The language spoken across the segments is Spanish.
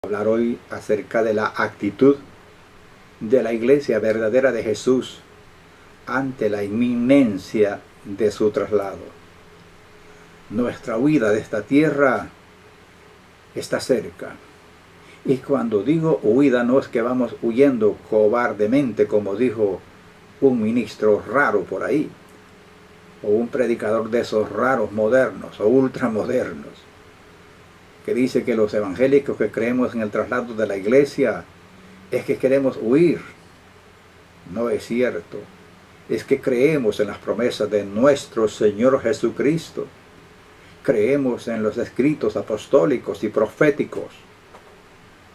Hablar hoy acerca de la actitud de la iglesia verdadera de Jesús ante la inminencia de su traslado. Nuestra huida de esta tierra está cerca. Y cuando digo huida, no es que vamos huyendo cobardemente, como dijo un ministro raro por ahí, o un predicador de esos raros modernos o ultramodernos, que dice que los evangélicos que creemos en el traslado de la iglesia es que queremos huir. No es cierto. Es que creemos en las promesas de nuestro Señor Jesucristo. Creemos en los escritos apostólicos y proféticos.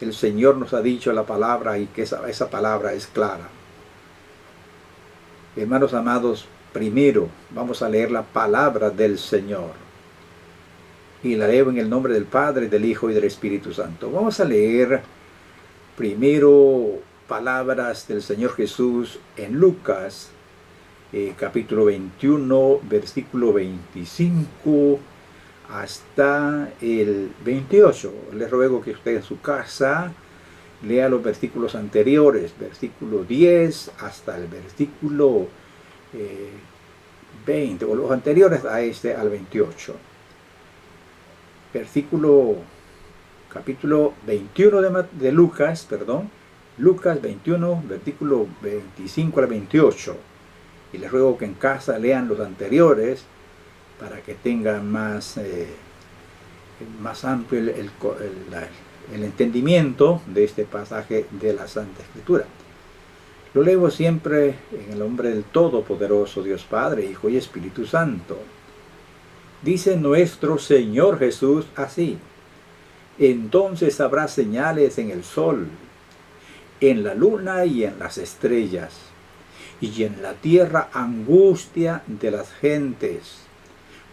El Señor nos ha dicho la palabra y que esa palabra es clara. Hermanos amados, primero vamos a leer la palabra del Señor. Y la leo en el nombre del Padre, del Hijo y del Espíritu Santo. Vamos a leer primero palabras del Señor Jesús en Lucas, capítulo 21, versículo 25 hasta el 28. Les ruego que usted en su casa lea los versículos anteriores, versículo 10 hasta el versículo 20, o los anteriores a este al 28. Capítulo 21 de Lucas, Lucas 21, versículo 25 al 28. Y les ruego que en casa lean los anteriores para que tengan más amplio el entendimiento de este pasaje de la Santa Escritura. Lo leo siempre en el nombre del Todopoderoso Dios Padre, Hijo y Espíritu Santo. Dice nuestro Señor Jesús así: entonces habrá señales en el sol, en la luna y en las estrellas, y en la tierra angustia de las gentes,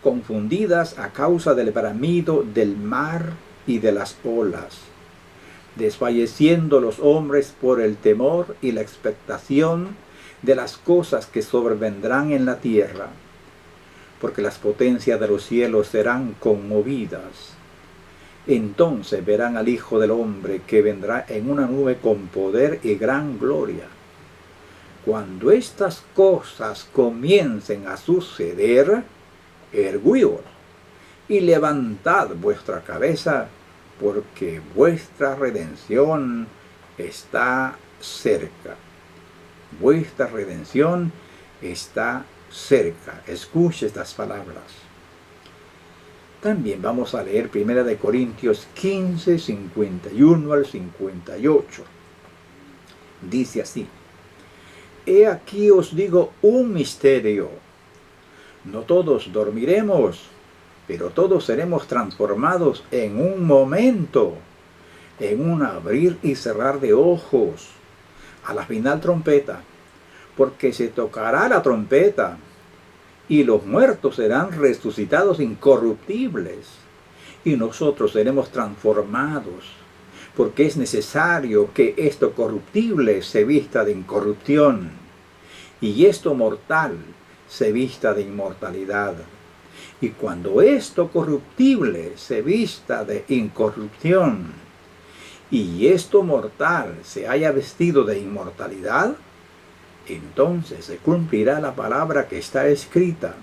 confundidas a causa del bramido del mar y de las olas, desfalleciendo los hombres por el temor y la expectación de las cosas que sobrevendrán en la tierra, porque las potencias de los cielos serán conmovidas. Entonces verán al Hijo del Hombre que vendrá en una nube con poder y gran gloria. Cuando estas cosas comiencen a suceder, erguíos y levantad vuestra cabeza, porque vuestra redención está cerca. Vuestra redención está cerca. Escuche estas palabras. También vamos a leer 1 Corintios 15, 51 al 58. Dice así: he aquí os digo un misterio. No todos dormiremos, pero todos seremos transformados en un momento, en un abrir y cerrar de ojos, a la final trompeta, porque se tocará la trompeta, y los muertos serán resucitados incorruptibles, y nosotros seremos transformados, porque es necesario que esto corruptible se vista de incorrupción, y esto mortal se vista de inmortalidad. Y cuando esto corruptible se vista de incorrupción, y esto mortal se haya vestido de inmortalidad, entonces se cumplirá la palabra que está escrita: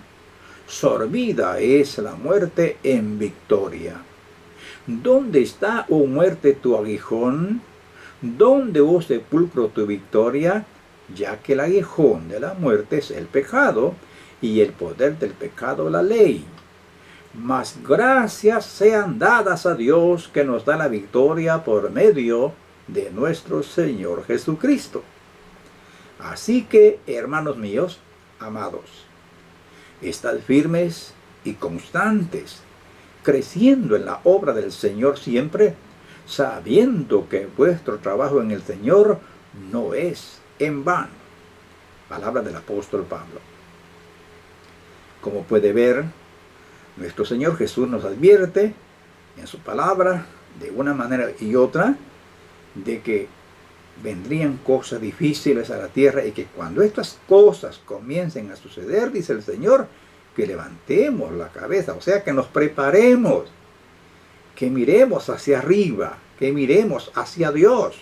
sorbida es la muerte en victoria. ¿Dónde está, oh muerte, tu aguijón? ¿Dónde, oh sepulcro, tu victoria? Ya que el aguijón de la muerte es el pecado, y el poder del pecado la ley. Mas gracias sean dadas a Dios, que nos da la victoria por medio de nuestro Señor Jesucristo. Así que, hermanos míos, amados, estad firmes y constantes, creciendo en la obra del Señor siempre, sabiendo que vuestro trabajo en el Señor no es en vano. Palabra del apóstol Pablo. Como puede ver, nuestro Señor Jesús nos advierte en su palabra, de una manera y otra, de que vendrían cosas difíciles a la tierra, y que cuando estas cosas comiencen a suceder, dice el Señor, que levantemos la cabeza, o sea, que nos preparemos, que miremos hacia arriba, que miremos hacia Dios.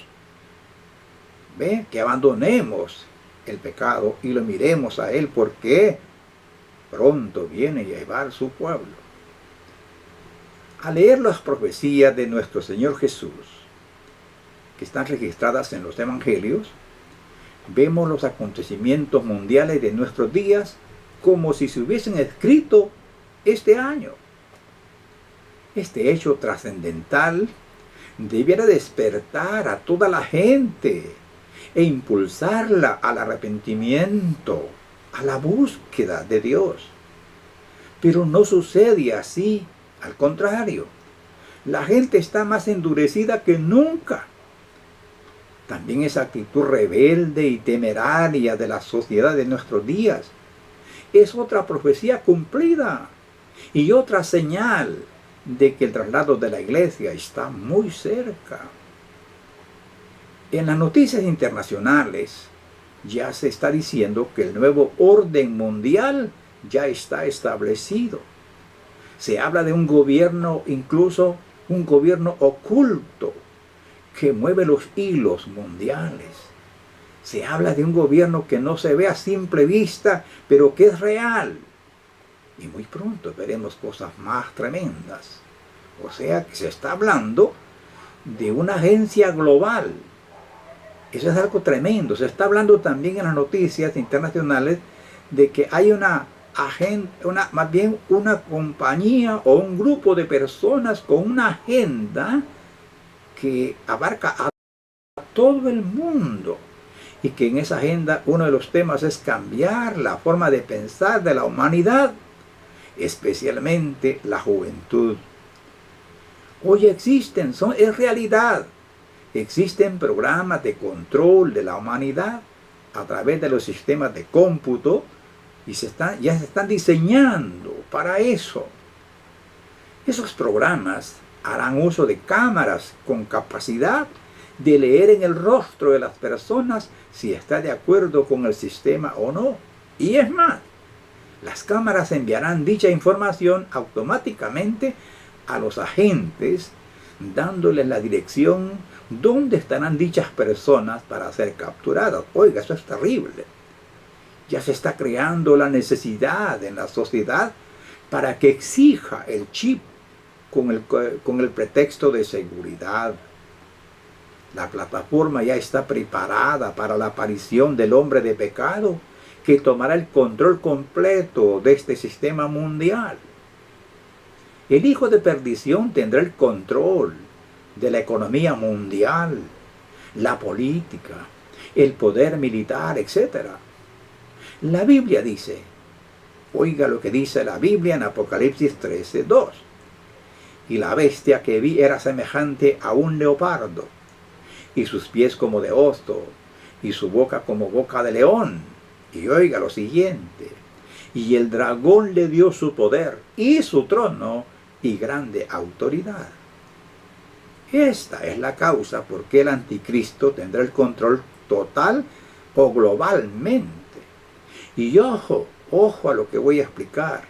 ¿Ve? Que abandonemos el pecado y lo miremos a Él, porque pronto viene a llevar su pueblo. Al leer las profecías de nuestro Señor Jesús, que están registradas en los evangelios, vemos los acontecimientos mundiales de nuestros días como si se hubiesen escrito este año. Este hecho trascendental debiera despertar a toda la gente e impulsarla al arrepentimiento, a la búsqueda de Dios. Pero no sucede así, al contrario. La gente está más endurecida que nunca. También esa actitud rebelde y temeraria de la sociedad de nuestros días es otra profecía cumplida y otra señal de que el traslado de la iglesia está muy cerca. En las noticias internacionales ya se está diciendo que el nuevo orden mundial ya está establecido. Se habla de un gobierno, incluso un gobierno oculto, que mueve los hilos mundiales. Se habla de un gobierno que no se ve a simple vista, pero que es real. Y muy pronto veremos cosas más tremendas. O sea que se está hablando de una agencia global. Eso es algo tremendo. Se está hablando también en las noticias internacionales de que hay más bien una compañía o un grupo de personas con una agenda que abarca a todo el mundo, y que en esa agenda uno de los temas es cambiar la forma de pensar de la humanidad, especialmente la juventud. Hoy es realidad. Existen programas de control de la humanidad a través de los sistemas de cómputo y ya se están diseñando para eso. Esos programas harán uso de cámaras con capacidad de leer en el rostro de las personas si está de acuerdo con el sistema o no. Y es más, las cámaras enviarán dicha información automáticamente a los agentes, dándoles la dirección donde estarán dichas personas para ser capturadas. Oiga, eso es terrible. Ya se está creando la necesidad en la sociedad para que exija el chip con el pretexto de seguridad. La plataforma ya está preparada para la aparición del hombre de pecado, que tomará el control completo de este sistema mundial. El hijo de perdición tendrá el control de la economía mundial, la política, el poder militar, etc. La Biblia dice, oiga lo que dice la Biblia en Apocalipsis 13:2. Y la bestia que vi era semejante a un leopardo, y sus pies como de oso, y su boca como boca de león. Y oiga lo siguiente, y el dragón le dio su poder, y su trono, y grande autoridad. Esta es la causa por qué el anticristo tendrá el control total o globalmente. Y ojo a lo que voy a explicar.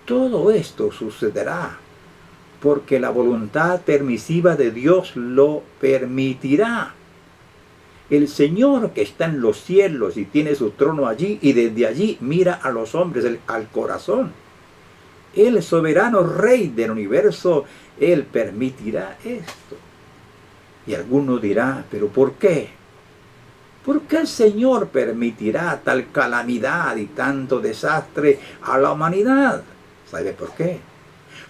Todo esto sucederá porque la voluntad permisiva de Dios lo permitirá. El Señor que está en los cielos y tiene su trono allí, y desde allí mira a los hombres al corazón. El soberano Rey del universo, Él permitirá esto. Y alguno dirá, ¿pero por qué? ¿Por qué el Señor permitirá tal calamidad y tanto desastre a la humanidad? ¿Sabe por qué?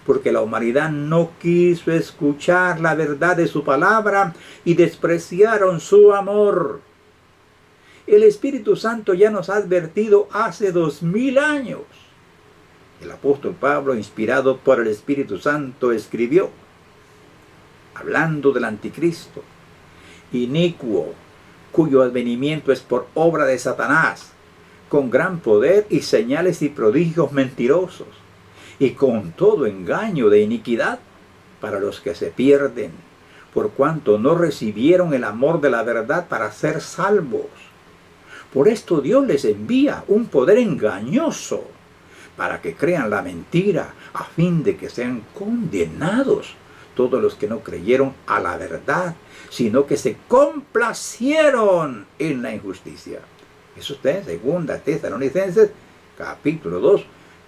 Porque la humanidad no quiso escuchar la verdad de su palabra y despreciaron su amor. El Espíritu Santo ya nos ha advertido hace 2000 años. El apóstol Pablo, inspirado por el Espíritu Santo, escribió, hablando del anticristo, inicuo, cuyo advenimiento es por obra de Satanás, con gran poder y señales y prodigios mentirosos, y con todo engaño de iniquidad para los que se pierden, por cuanto no recibieron el amor de la verdad para ser salvos. Por esto Dios les envía un poder engañoso, para que crean la mentira, a fin de que sean condenados todos los que no creyeron a la verdad, sino que se complacieron en la injusticia. Eso está en 2 Tesalonicenses, capítulo 2,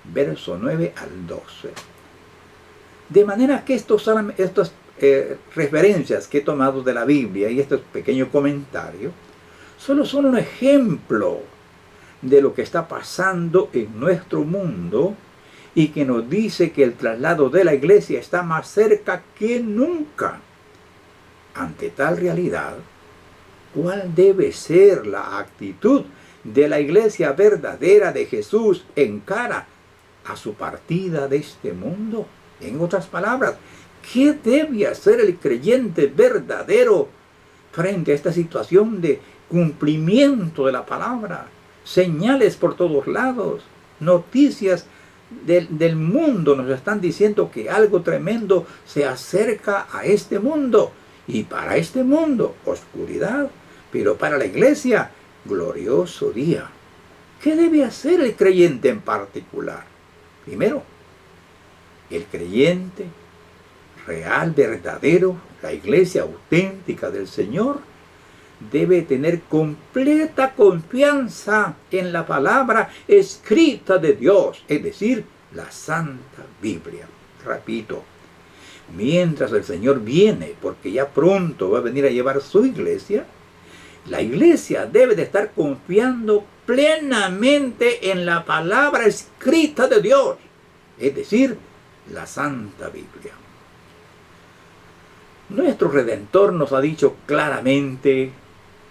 verso 9 al 12. De manera que estas referencias que he tomado de la Biblia y estos pequeños comentarios solo son un ejemplo de lo que está pasando en nuestro mundo y que nos dice que el traslado de la iglesia está más cerca que nunca. Ante tal realidad, ¿cuál debe ser la actitud de la iglesia verdadera de Jesús en cara a su partida de este mundo? En otras palabras, ¿qué debe hacer el creyente verdadero frente a esta situación de cumplimiento de la palabra? Señales por todos lados, noticias del mundo nos están diciendo que algo tremendo se acerca a este mundo. Y para este mundo, oscuridad, pero para la iglesia, glorioso día. ¿Qué debe hacer el creyente en particular? Primero, el creyente real, verdadero, la iglesia auténtica del Señor, debe tener completa confianza en la palabra escrita de Dios, es decir, la Santa Biblia. Repito, mientras el Señor viene, porque ya pronto va a venir a llevar su iglesia, la iglesia debe de estar confiando plenamente en la palabra escrita de Dios, es decir, la Santa Biblia. Nuestro Redentor nos ha dicho claramente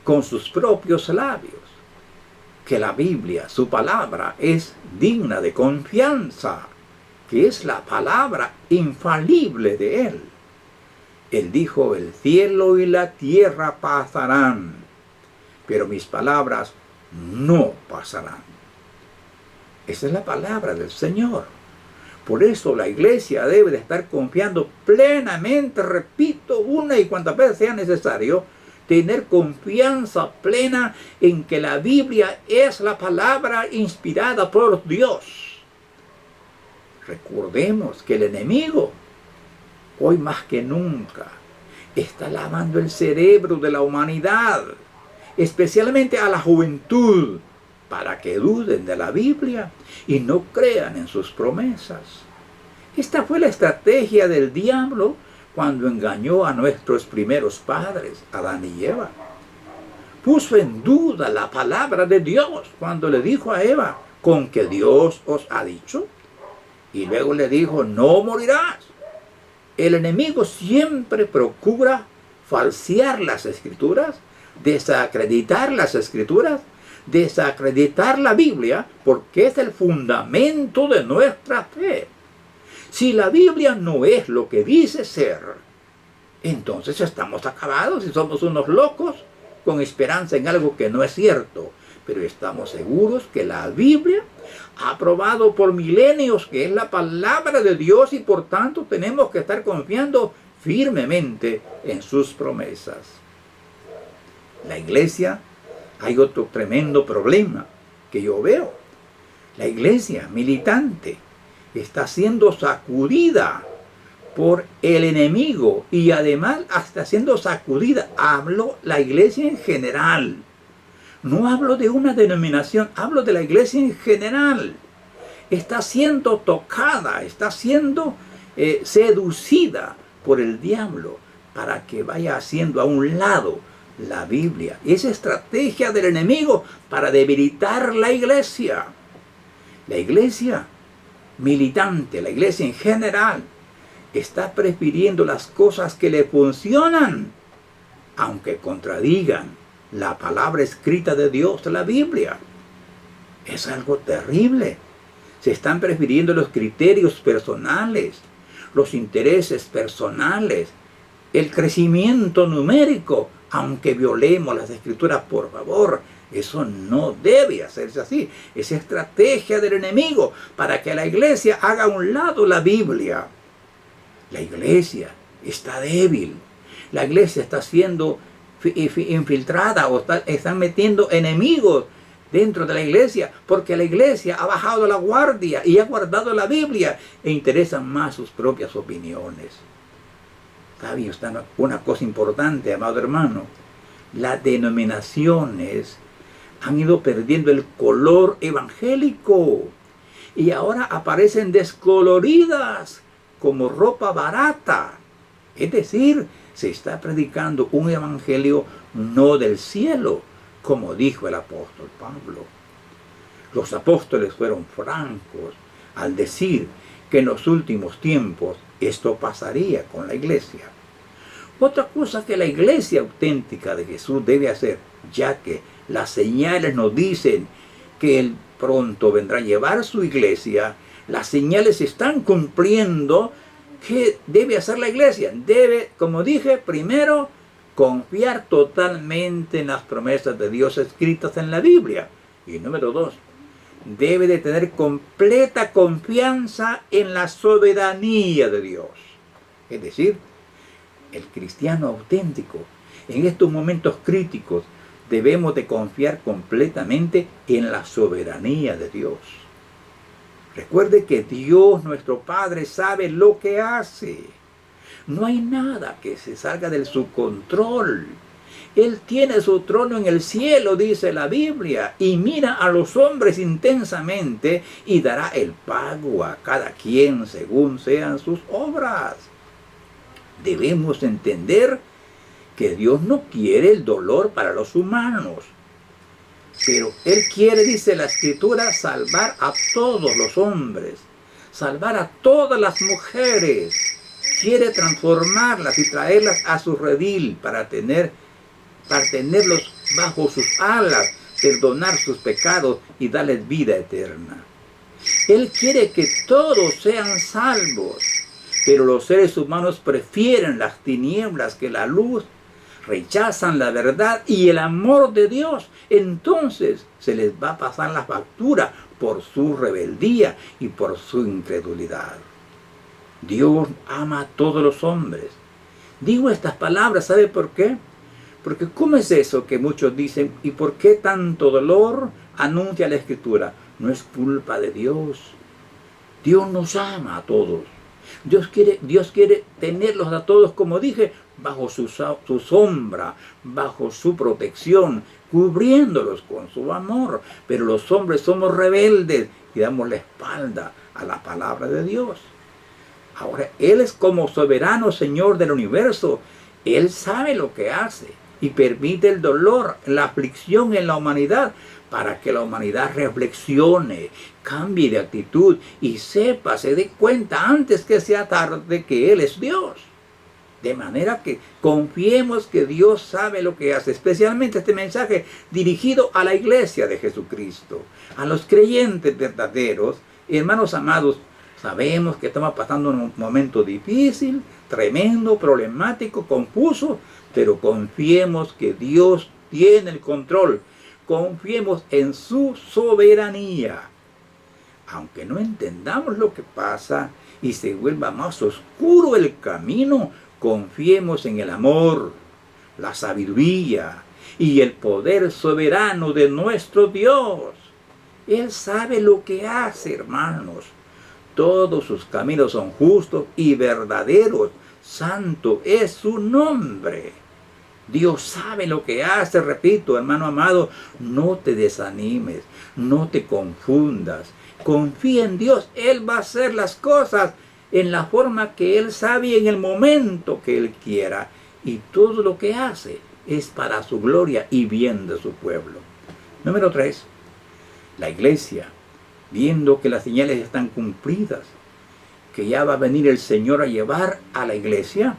con sus propios labios que la Biblia, su palabra, es digna de confianza, que es la palabra infalible de Él. Él dijo, el cielo y la tierra pasarán, pero mis palabras no pasarán. Esa es la palabra del Señor. Por eso la iglesia debe de estar confiando plenamente, repito, una y cuantas veces sea necesario, tener confianza plena en que la Biblia es la palabra inspirada por Dios. Recordemos que el enemigo, hoy más que nunca, está lavando el cerebro de la humanidad, especialmente a la juventud, para que duden de la Biblia y no crean en sus promesas. Esta fue la estrategia del diablo cuando engañó a nuestros primeros padres, Adán y Eva. Puso en duda la palabra de Dios cuando le dijo a Eva, ¿con que Dios os ha dicho? Y luego le dijo, no morirás. El enemigo siempre procura falsear las Escrituras, desacreditar las Escrituras, desacreditar la Biblia, porque es el fundamento de nuestra fe. Si la Biblia no es lo que dice ser, entonces estamos acabados y somos unos locos con esperanza en algo que no es cierto. Pero estamos seguros que la Biblia ha probado por milenios que es la palabra de Dios y por tanto tenemos que estar confiando firmemente en sus promesas. La iglesia, hay otro tremendo problema que yo veo. La iglesia militante está siendo sacudida por el enemigo y además hasta siendo sacudida. Hablo la iglesia en general. No hablo de una denominación, hablo de la iglesia en general. Está siendo tocada, está siendo seducida por el diablo para que vaya haciendo a un lado la Biblia. Esa estrategia del enemigo para debilitar la iglesia. La iglesia militante, la iglesia en general, está prefiriendo las cosas que le funcionan, aunque contradigan la palabra escrita de Dios, la Biblia. Es algo terrible. Se están prefiriendo los criterios personales, los intereses personales, el crecimiento numérico, aunque violemos las Escrituras, por favor. Eso no debe hacerse así. Es estrategia del enemigo para que la iglesia haga a un lado la Biblia. La iglesia está débil. La iglesia está siendo infiltrada o están metiendo enemigos dentro de la iglesia porque la iglesia ha bajado la guardia y ha guardado la Biblia e interesan más sus propias opiniones. Está una cosa importante, amado hermano. Las denominaciones han ido perdiendo el color evangélico y ahora aparecen descoloridas como ropa barata. Es decir, se está predicando un evangelio no del cielo, como dijo el apóstol Pablo. Los apóstoles fueron francos al decir que en los últimos tiempos esto pasaría con la iglesia. Otra cosa que la iglesia auténtica de Jesús debe hacer, ya que las señales nos dicen que Él pronto vendrá a llevar su iglesia, las señales se están cumpliendo. ¿Qué debe hacer la iglesia? Debe, como dije, primero, confiar totalmente en las promesas de Dios escritas en la Biblia. Y número 2, debe de tener completa confianza en la soberanía de Dios. Es decir, el cristiano auténtico, en estos momentos críticos, debemos de confiar completamente en la soberanía de Dios. Recuerde que Dios, nuestro Padre, sabe lo que hace. No hay nada que se salga de su control. Él tiene su trono en el cielo, dice la Biblia, y mira a los hombres intensamente y dará el pago a cada quien según sean sus obras. Debemos entender que Dios no quiere el dolor para los humanos, pero Él quiere, dice la Escritura, salvar a todos los hombres, salvar a todas las mujeres. Quiere transformarlas y traerlas a su redil para tenerlos bajo sus alas, perdonar sus pecados y darles vida eterna. Él quiere que todos sean salvos, pero los seres humanos prefieren las tinieblas que la luz, rechazan la verdad y el amor de Dios. Entonces se les va a pasar la factura por su rebeldía y por su incredulidad. Dios ama a todos los hombres. Digo estas palabras, ¿sabe por qué? Porque ¿cómo es eso que muchos dicen? ¿Y por qué tanto dolor anuncia la Escritura? No es culpa de Dios. Dios nos ama a todos. Dios quiere tenerlos a todos, como dije, bajo su sombra, bajo su protección, cubriéndolos con su amor. Pero los hombres somos rebeldes y damos la espalda a la palabra de Dios. Ahora, Él es como soberano Señor del universo. Él sabe lo que hace y permite el dolor, la aflicción en la humanidad para que la humanidad reflexione, cambie de actitud y sepa, se dé cuenta antes que sea tarde que Él es Dios. De manera que confiemos que Dios sabe lo que hace, especialmente este mensaje dirigido a la iglesia de Jesucristo, a los creyentes verdaderos. Hermanos amados, sabemos que estamos pasando un momento difícil, tremendo, problemático, confuso, pero confiemos que Dios tiene el control. Confiemos en su soberanía. Aunque no entendamos lo que pasa y se vuelva más oscuro el camino, confiemos en el amor, la sabiduría y el poder soberano de nuestro Dios. Él sabe lo que hace, hermanos. Todos sus caminos son justos y verdaderos. Santo es su nombre. Dios sabe lo que hace, repito, hermano amado, no te desanimes, no te confundas. Confía en Dios, Él va a hacer las cosas en la forma que Él sabe y en el momento que Él quiera. Y todo lo que hace es para su gloria y bien de su pueblo. Número 3, la iglesia, viendo que las señales están cumplidas, que ya va a venir el Señor a llevar a la iglesia,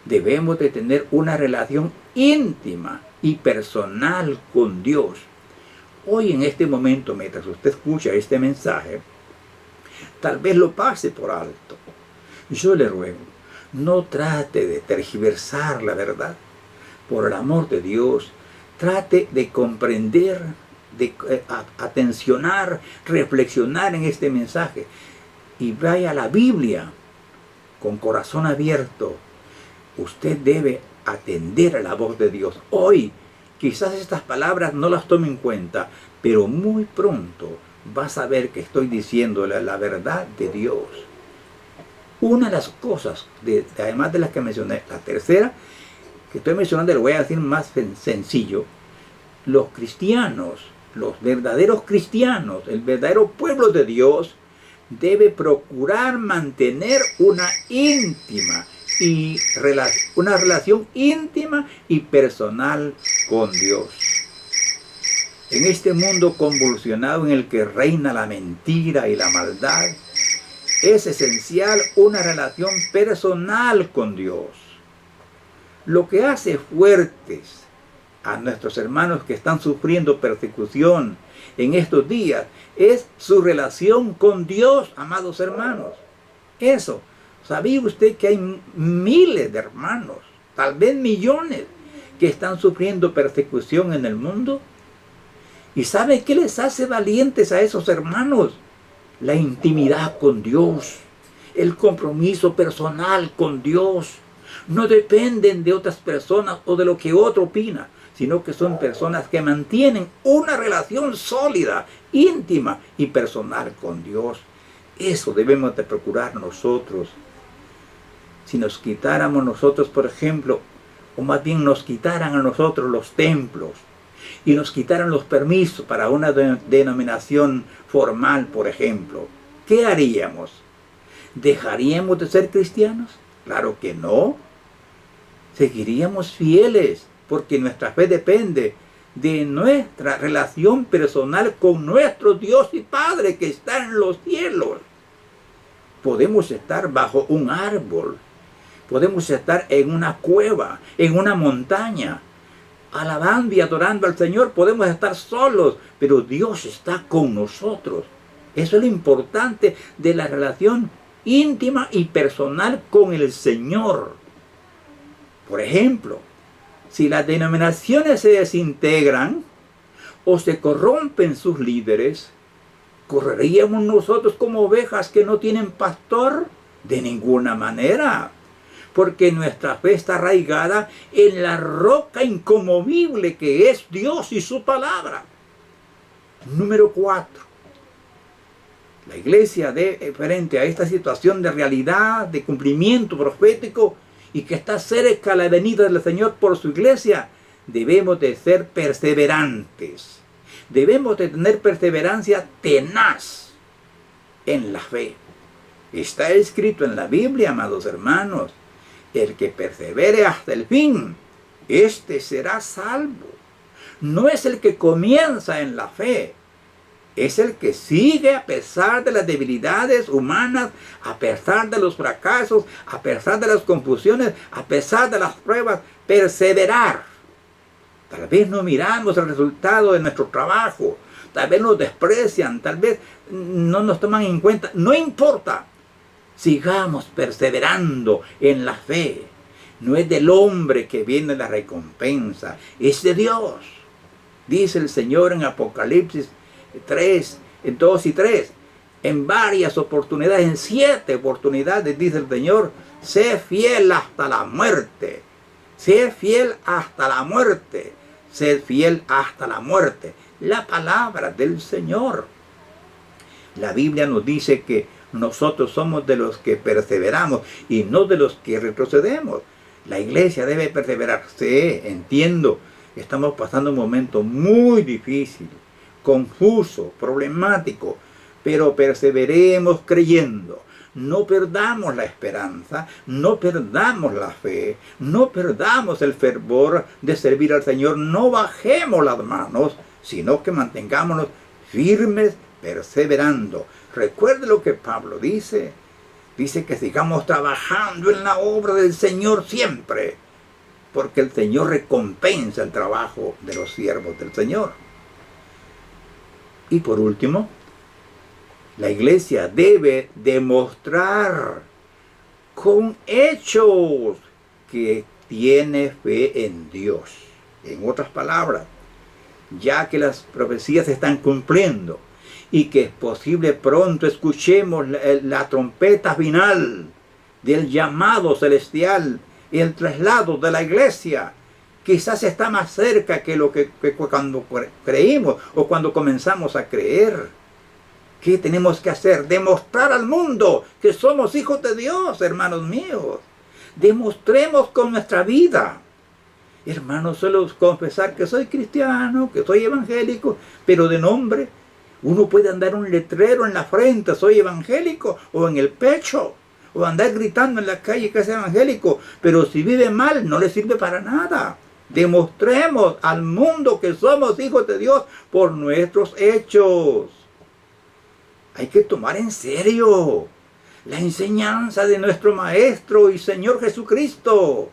debemos de tener una relación íntima y personal con Dios. Hoy en este momento, mientras usted escucha este mensaje, tal vez lo pase por alto. Yo le ruego, no trate de tergiversar la verdad. Por el amor de Dios, trate de comprender, de atencionar, reflexionar en este mensaje. Y vaya a la Biblia con corazón abierto. Usted debe atender a la voz de Dios. Hoy, quizás estas palabras no las tome en cuenta, pero muy pronto vas a ver que estoy diciéndole la verdad de Dios. Una de las cosas, además de las que mencioné, la tercera, que estoy mencionando, lo voy a decir más sencillo. Los cristianos, los verdaderos cristianos, el verdadero pueblo de Dios, debe procurar mantener una relación íntima y personal con Dios. En este mundo convulsionado en el que reina la mentira y la maldad, es esencial una relación personal con Dios. Lo que hace fuertes a nuestros hermanos que están sufriendo persecución en estos días es su relación con Dios, amados hermanos. Eso, ¿sabía usted que hay miles de hermanos, tal vez millones, que están sufriendo persecución en el mundo? ¿Y sabe qué les hace valientes a esos hermanos? La intimidad con Dios, el compromiso personal con Dios. No dependen de otras personas o de lo que otro opina, sino que son personas que mantienen una relación sólida, íntima y personal con Dios. Eso debemos de procurar nosotros. Si nos quitáramos nosotros, por ejemplo, o más bien nos quitaran a nosotros los templos, y nos quitaran los permisos para una denominación formal, por ejemplo, ¿qué haríamos? ¿Dejaríamos de ser cristianos? Claro que no. Seguiríamos fieles, porque nuestra fe depende de nuestra relación personal con nuestro Dios y Padre que está en los cielos. Podemos estar bajo un árbol, podemos estar en una cueva, en una montaña, alabando y adorando al Señor. Podemos estar solos, pero Dios está con nosotros. Eso es lo importante de la relación íntima y personal con el Señor. Por ejemplo, si las denominaciones se desintegran o se corrompen sus líderes, ¿correríamos nosotros como ovejas que no tienen pastor? De ninguna manera. Porque nuestra fe está arraigada en la roca inconmovible que es Dios y su palabra. Número 4. La iglesia, frente a esta situación de realidad, de cumplimiento profético, y que está cerca la venida del Señor por su iglesia, debemos de ser perseverantes. Debemos de tener perseverancia tenaz en la fe. Está escrito en la Biblia, amados hermanos, el que persevere hasta el fin, este será salvo. No es el que comienza en la fe, es el que sigue a pesar de las debilidades humanas, a pesar de los fracasos, a pesar de las confusiones, a pesar de las pruebas, perseverar. Tal vez no miramos el resultado de nuestro trabajo, tal vez nos desprecian, tal vez no nos toman en cuenta, no importa. Sigamos perseverando en la fe. No es del hombre que viene la recompensa, es de Dios. Dice el Señor en Apocalipsis 3, 2 y 3. En varias oportunidades, en 7 oportunidades, dice el Señor, sé fiel hasta la muerte. Sé fiel hasta la muerte. Sé fiel hasta la muerte. La palabra del Señor. La Biblia nos dice que nosotros somos de los que perseveramos y no de los que retrocedemos. La iglesia debe perseverar. Sí, entiendo. Estamos pasando un momento muy difícil, confuso, problemático, pero perseveremos creyendo. No perdamos la esperanza, no perdamos la fe, no perdamos el fervor de servir al Señor, no bajemos las manos, sino que mantengámonos firmes, perseverando. Recuerde lo que Pablo dice. Dice que sigamos trabajando en la obra del Señor siempre, porque el Señor recompensa el trabajo de los siervos del Señor. Y por último, la iglesia debe demostrar con hechos que tiene fe en Dios. En otras palabras, ya que las profecías se están cumpliendo y que es posible pronto escuchemos la trompeta final del llamado celestial y el traslado de la iglesia, quizás está más cerca que lo que cuando creímos o cuando comenzamos a creer. ¿Qué tenemos que hacer? Demostrar al mundo que somos hijos de Dios, hermanos míos. Demostremos con nuestra vida. Hermanos, solo confesar que soy cristiano, que soy evangélico, pero de nombre. Uno puede andar un letrero en la frente, soy evangélico, o en el pecho, o andar gritando en la calle que es evangélico, pero si vive mal no le sirve para nada. Demostremos al mundo que somos hijos de Dios por nuestros hechos. Hay que tomar en serio la enseñanza de nuestro Maestro y Señor Jesucristo.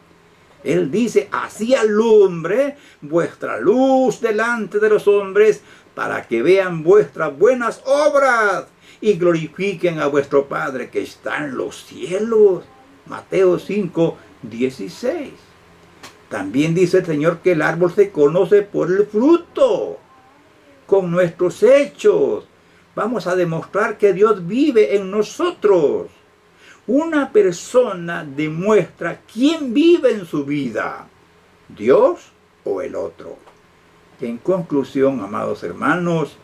Él dice, así alumbre vuestra luz delante de los hombres, para que vean vuestras buenas obras y glorifiquen a vuestro Padre que está en los cielos. Mateo 5, 16. También dice el Señor que el árbol se conoce por el fruto. Con nuestros hechos vamos a demostrar que Dios vive en nosotros. Una persona demuestra quién vive en su vida, Dios o el otro. En conclusión, amados hermanos,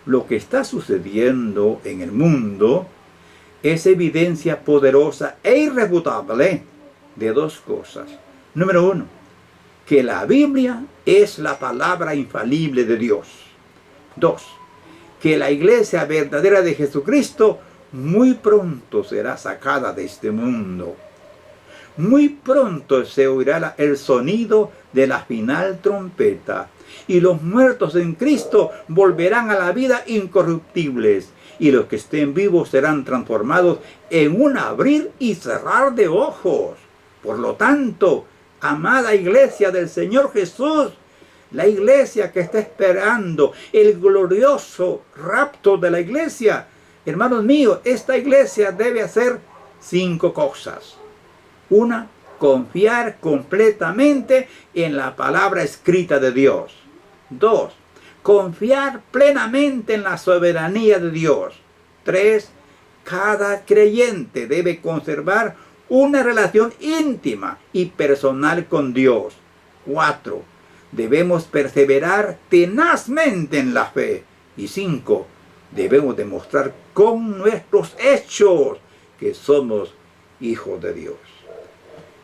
lo que está sucediendo en el mundo es evidencia poderosa e irrefutable de dos cosas. Número uno, que la Biblia es la palabra infalible de Dios. Dos, que la iglesia verdadera de Jesucristo muy pronto será sacada de este mundo. Muy pronto se oirá el sonido de la final trompeta, y los muertos en Cristo volverán a la vida incorruptibles, y los que estén vivos serán transformados en un abrir y cerrar de ojos. Por lo tanto, amada iglesia del Señor Jesús, la iglesia que está esperando el glorioso rapto de la iglesia, hermanos míos, esta iglesia debe hacer 5 cosas. Una, confiar completamente en la palabra escrita de Dios. 2, confiar plenamente en la soberanía de Dios. 3, cada creyente debe conservar una relación íntima y personal con Dios. 4, debemos perseverar tenazmente en la fe. Y 5, debemos demostrar con nuestros hechos que somos hijos de Dios.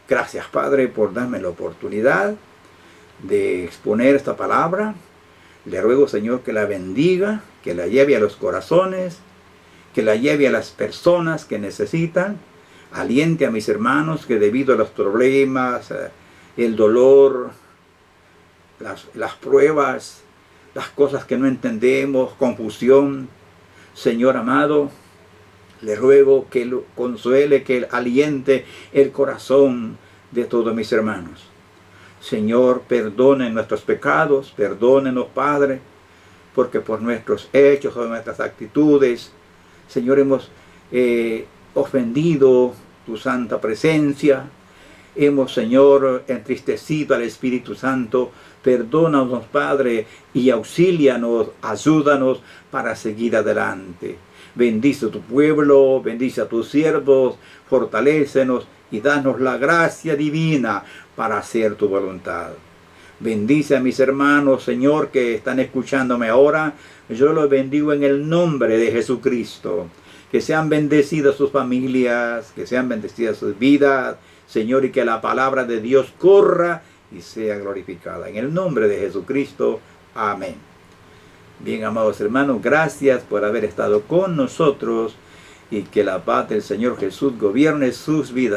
Gracias, Padre, por darme la oportunidad de exponer esta palabra. Le ruego, Señor, que la bendiga, que la lleve a los corazones, que la lleve a las personas que necesitan. Aliente a mis hermanos que debido a los problemas, el dolor, las pruebas, las cosas que no entendemos, confusión, Señor amado, le ruego que lo consuele, que aliente el corazón de todos mis hermanos. Señor, perdone nuestros pecados, perdónenos, Padre, porque por nuestros hechos o nuestras actitudes, Señor, hemos ofendido tu santa presencia. Hemos, Señor, entristecido al Espíritu Santo. Perdónanos, Padre, y auxílianos, ayúdanos para seguir adelante. Bendice a tu pueblo, bendice a tus siervos, fortalécenos y danos la gracia divina para hacer tu voluntad. Bendice a mis hermanos, Señor, que están escuchándome ahora. Yo los bendigo en el nombre de Jesucristo. Que sean bendecidas sus familias, que sean bendecidas sus vidas, Señor, y que la palabra de Dios corra y sea glorificada. En el nombre de Jesucristo. Amén. Bien, amados hermanos, gracias por haber estado con nosotros y que la paz del Señor Jesús gobierne sus vidas.